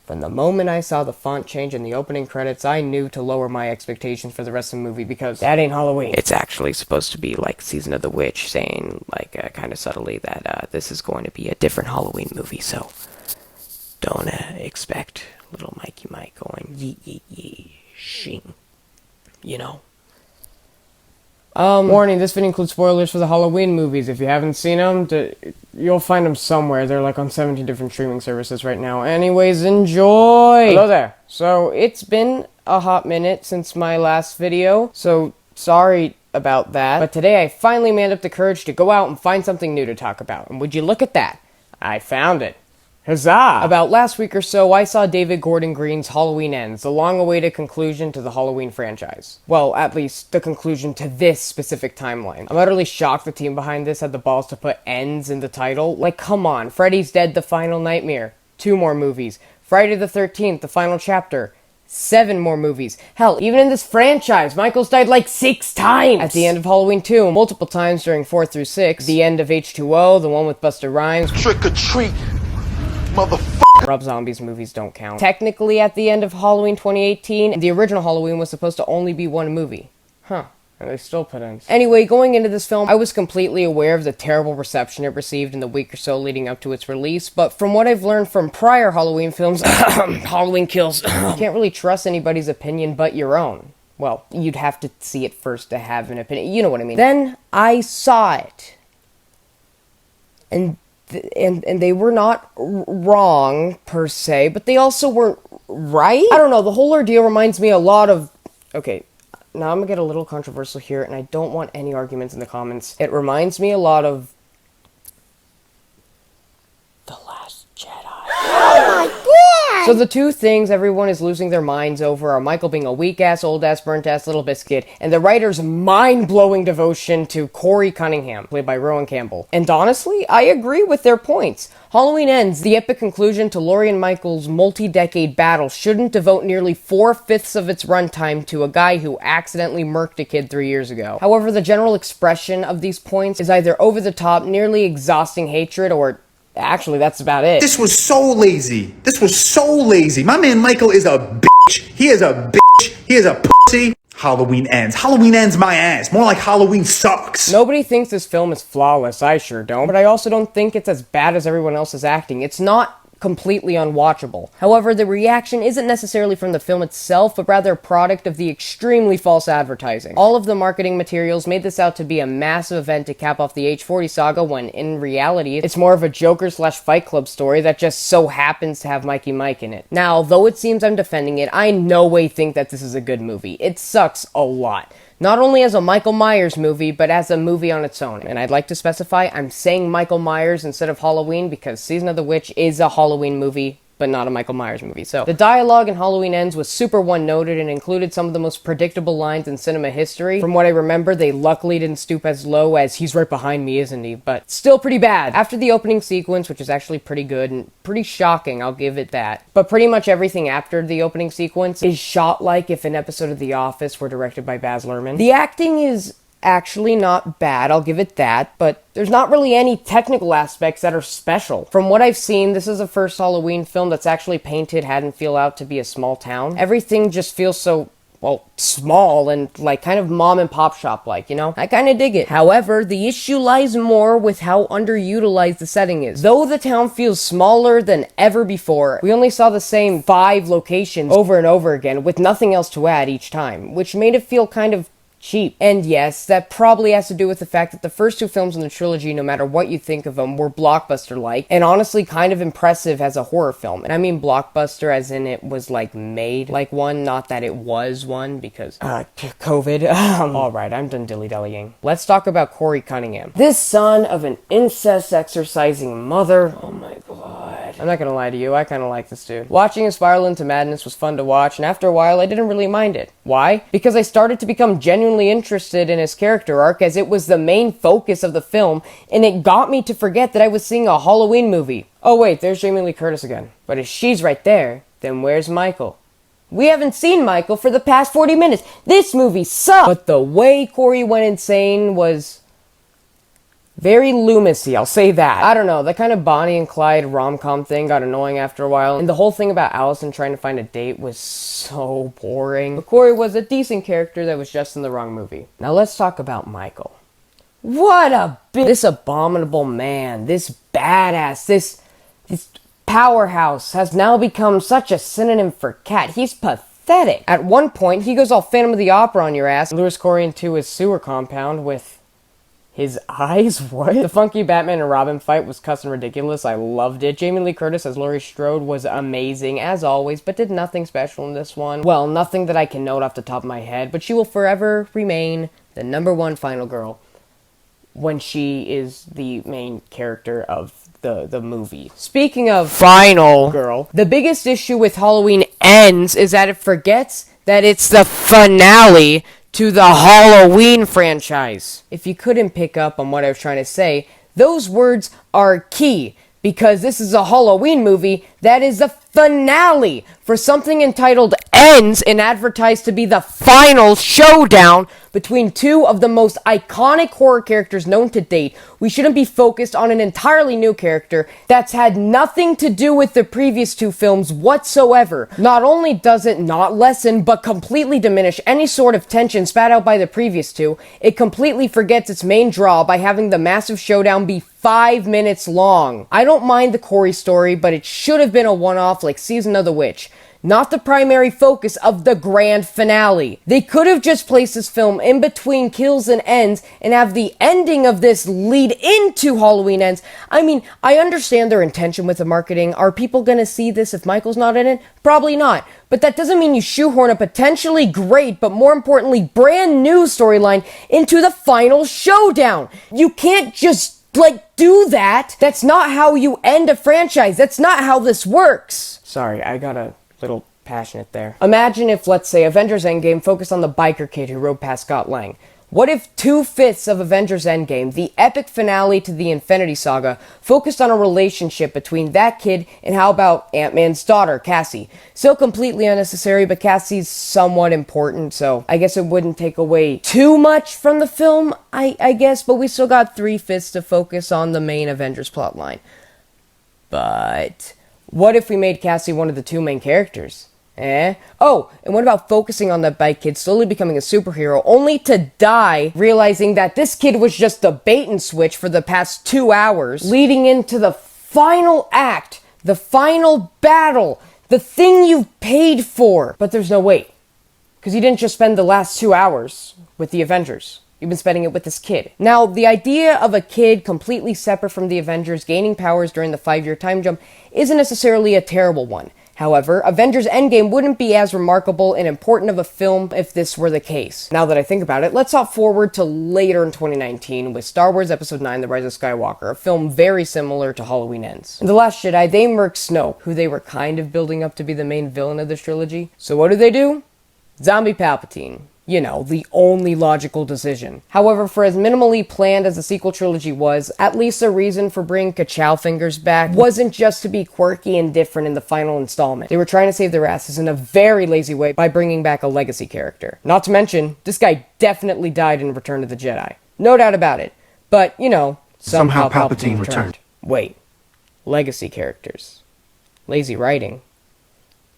From the moment I saw the font change in the opening credits, I knew to lower my expectations for the rest of the movie because that ain't Halloween. It's actually supposed to be like Season of the Witch, saying, like, kind of subtly that this is going to be a different Halloween movie, so don't expect little Mikey Mike going yee yee yee shing, you know. Warning, this video includes spoilers for the Halloween movies. If you haven't seen them, you'll find them somewhere. They're like on 17 different streaming services right now. Anyways, enjoy! Hello there. So, it's been a hot minute since my last video, so sorry about that. But today I finally manned up the courage to go out and find something new to talk about. And would you look at that? I found it. Huzzah! About last week or so, I saw David Gordon Green's Halloween Ends, the long-awaited conclusion to the Halloween franchise. Well, at least, the conclusion to this specific timeline. I'm utterly shocked the team behind this had the balls to put ends in the title. Like, come on, Freddy's Dead, The Final Nightmare. 2 more movies. Friday the 13th, The Final Chapter. 7 more movies. Hell, even in this franchise, Michael's died like 6 times! At the end of Halloween 2, multiple times during 4 through 6, the end of H2O, the one with Busta Rhymes. Trick or treat! Rob Zombie's movies don't count. Technically, at the end of Halloween 2018, the original Halloween was supposed to only be 1 movie. Huh. And they still put ends. Anyway, going into this film, I was completely aware of the terrible reception it received in the week or so leading up to its release, but from what I've learned from prior Halloween films, Halloween Kills, you can't really trust anybody's opinion but your own. Well, you'd have to see it first to have an opinion, you know what I mean. Then, I saw it. And they were not wrong, per se, but they also weren't right? I don't know, the whole ordeal reminds me a lot of... Okay, now I'm gonna get a little controversial here, and I don't want any arguments in the comments. It reminds me a lot of... The Last Jedi. Oh my god! So the 2 things everyone is losing their minds over are Michael being a weak-ass, old-ass, burnt-ass little biscuit, and the writer's mind-blowing devotion to Corey Cunningham, played by Rowan Campbell. And honestly, I agree with their points. Halloween Ends, the epic conclusion to Laurie and Michael's multi-decade battle, shouldn't devote nearly 4/5 of its runtime to a guy who accidentally murked a kid 3 years ago. However, the general expression of these points is either over-the-top, nearly exhausting hatred, or... Actually, that's about it. This was so lazy. This was so lazy. My man Michael is a bitch. He is a bitch. He is a pussy. Halloween Ends. Halloween ends my ass. More like Halloween sucks. Nobody thinks this film is flawless. I sure don't. But I also don't think it's as bad as everyone else is acting. It's not completely unwatchable. However, the reaction isn't necessarily from the film itself, but rather a product of the extremely false advertising. All of the marketing materials made this out to be a massive event to cap off the H40 saga, when in reality, it's more of a Joker/Fight Club story that just so happens to have Mikey Mike in it. Now, though it seems I'm defending it, I in no way think that this is a good movie. It sucks a lot. Not only as a Michael Myers movie, but as a movie on its own. And I'd like to specify, I'm saying Michael Myers instead of Halloween because Season of the Witch is a Halloween movie, but not a Michael Myers movie. So, the dialogue in Halloween Ends was super one-noted and included some of the most predictable lines in cinema history. From what I remember, they luckily didn't stoop as low as "he's right behind me, isn't he?" But still pretty bad. After the opening sequence, which is actually pretty good and pretty shocking, I'll give it that. But pretty much everything after the opening sequence is shot like if an episode of The Office were directed by Baz Luhrmann. The acting is actually not bad, I'll give it that, but there's not really any technical aspects that are special. From what I've seen, this is the first Halloween film that's actually painted Haddonfield out to be a small town. Everything just feels so, well, small and like kind of mom and pop shop like, you know? I kinda dig it. However, the issue lies more with how underutilized the setting is. Though the town feels smaller than ever before, we only saw the same 5 locations over and over again with nothing else to add each time, which made it feel kind of cheap. And yes, that probably has to do with the fact that the first 2 films in the trilogy, no matter what you think of them, were blockbuster-like, and honestly kind of impressive as a horror film. And I mean blockbuster as in it was, like, made like one, not that it was one, because, COVID. Alright, I'm done dilly-dallying. Let's talk about Corey Cunningham. This son of an incest-exercising mother. Oh my god. I'm not gonna lie to you, I kinda like this dude. Watching him spiral into madness was fun to watch, and after a while, I didn't really mind it. Why? Because I started to become genuinely interested in his character arc, as it was the main focus of the film, and it got me to forget that I was seeing a Halloween movie. Oh wait, there's Jamie Lee Curtis again. But if she's right there, then where's Michael? We haven't seen Michael for the past 40 minutes. This movie sucks! But the way Corey went insane was Very Loomisy, I'll say that. I don't know, that kind of Bonnie and Clyde rom-com thing got annoying after a while, and the whole thing about Allison trying to find a date was so boring. But Corey was a decent character that was just in the wrong movie. Now let's talk about Michael. What a this abominable man, this badass, this powerhouse has now become such a synonym for cat. He's pathetic. At one point, he goes all Phantom of the Opera on your ass, lures Corey into his sewer compound with his eyes? What? The funky Batman and Robin fight was cussing ridiculous. I loved it. Jamie Lee Curtis as Laurie Strode was amazing, as always, but did nothing special in this one. Well, nothing that I can note off the top of my head, but she will forever remain the #1 final girl when she is the main character of the movie. Speaking of final girl, the biggest issue with Halloween Ends is that it forgets that it's the finale to the Halloween franchise. If you couldn't pick up on what I was trying to say, those words are key, because this is a Halloween movie that is the finale for something entitled Ends and advertised to be the final showdown between two of the most iconic horror characters known to date. We shouldn't be focused on an entirely new character that's had nothing to do with the previous two films whatsoever. Not only does it not lessen, but completely diminish any sort of tension spat out by the previous two, it completely forgets its main draw by having the massive showdown be 5 minutes long. I don't mind the Corey story, but it should have been a one-off like Season of the Witch, not the primary focus of the grand finale. They could have just placed this film in between Kills and Ends and have the ending of this lead into Halloween Ends. I mean, I understand their intention with the marketing. Are people gonna see this if Michael's not in it? Probably not. But that doesn't mean you shoehorn a potentially great, but more importantly, brand new storyline into the final showdown. You can't just do that. That's not how you end a franchise. That's not how this works. Sorry, I got a little passionate there. Imagine if, let's say, Avengers Endgame focused on the biker kid who rode past Scott Lang. What if 2/5 of Avengers Endgame, the epic finale to the Infinity Saga, focused on a relationship between that kid and how about Ant-Man's daughter, Cassie? Still completely unnecessary, but Cassie's somewhat important, so I guess it wouldn't take away too much from the film, I guess, but we still got 3/5 to focus on the main Avengers plotline. But what if we made Cassie one of the two main characters? Oh, and what about focusing on that bike kid slowly becoming a superhero, only to die realizing that this kid was just a bait and switch for the past 2 hours, leading into the final act, the final battle, the thing you've paid for. But there's no wait, because you didn't just spend the last 2 hours with the Avengers. You've been spending it with this kid. Now, the idea of a kid completely separate from the Avengers gaining powers during the 5-year time jump isn't necessarily a terrible one. However, Avengers Endgame wouldn't be as remarkable and important of a film if this were the case. Now that I think about it, let's hop forward to later in 2019 with Star Wars Episode 9, The Rise of Skywalker, a film very similar to Halloween Ends. In The Last Jedi, they murk Snoke, who they were kind of building up to be the main villain of this trilogy. So what do? Zombie Palpatine. You know, the only logical decision. However, for as minimally planned as the sequel trilogy was, at least the reason for bringing Ka-Chow Fingers back wasn't just to be quirky and different in the final installment. They were trying to save their asses in a very lazy way by bringing back a legacy character. Not to mention, this guy definitely died in Return of the Jedi. No doubt about it. But, you know, somehow Palpatine returned. Wait. Legacy characters. Lazy writing.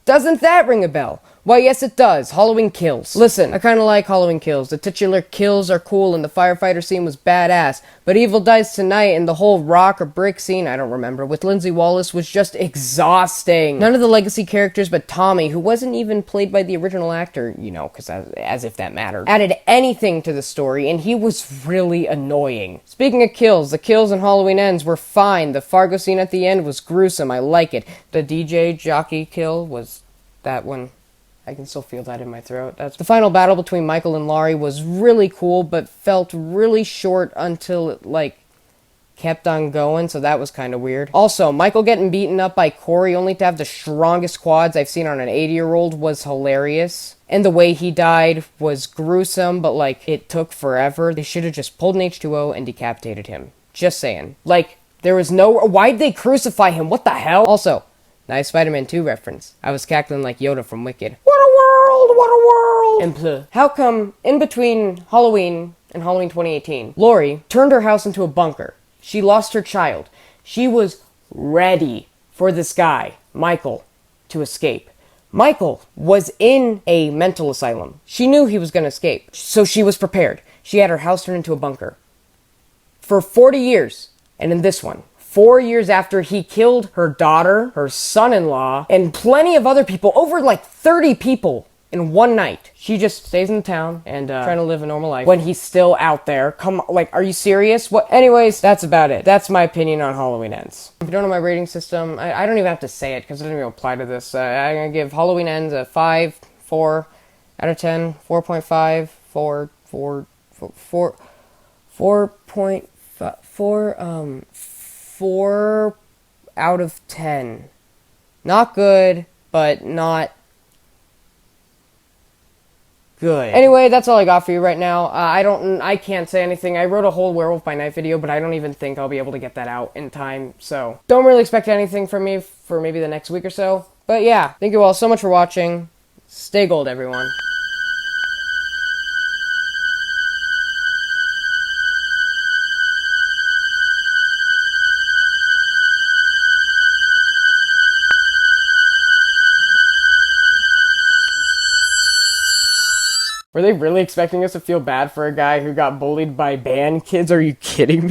Doesn't that ring a bell? Why, yes it does. Halloween Kills. Listen, I kinda like Halloween Kills. The titular kills are cool and the firefighter scene was badass. But Evil Dies Tonight and the whole rock or brick scene, I don't remember, with Lindsay Wallace was just exhausting. None of the legacy characters but Tommy, who wasn't even played by the original actor, you know, because as if that mattered, added anything to the story, and he was really annoying. Speaking of kills, the kills in Halloween Ends were fine. The Fargo scene at the end was gruesome. I like it. The DJ jockey kill was that one. I can still feel that in my throat. The final battle between Michael and Laurie was really cool, but felt really short until it, kept on going, so that was kind of weird. Also, Michael getting beaten up by Corey only to have the strongest quads I've seen on an 80-year-old was hilarious. And the way he died was gruesome, but, it took forever. They should have just pulled an H2O and decapitated him. Just saying. There was no... Why'd they crucify him? What the hell? Also, nice Spider-Man 2 reference. I was cackling like Yoda from Wicked. What a world! What a world! And pleh. How come, in between Halloween and Halloween 2018, Laurie turned her house into a bunker? She lost her child. She was ready for this guy, Michael, to escape. Michael was in a mental asylum. She knew he was going to escape, so she was prepared. She had her house turned into a bunker. For 40 years, and in this one, 4 years after he killed her daughter, her son-in-law, and plenty of other people, over like 30 people in one night, she just stays in the town and trying to live a normal life when he's still out there. Come, like, are you serious? What? Anyways, that's about it. That's my opinion on Halloween Ends. If you don't know my rating system, I don't even have to say it because it doesn't even apply to this. I'm gonna give Halloween Ends a 4 out of 10, 4.5, 4 out of 10. Not good, but not good. Anyway, that's all I got for you right now. I can't say anything. I wrote a whole Werewolf by Night video, but I don't even think I'll be able to get that out in time, so don't really expect anything from me for maybe the next week or so. But yeah, thank you all so much for watching. Stay gold, everyone. Were they really expecting us to feel bad for a guy who got bullied by band kids? Are you kidding me?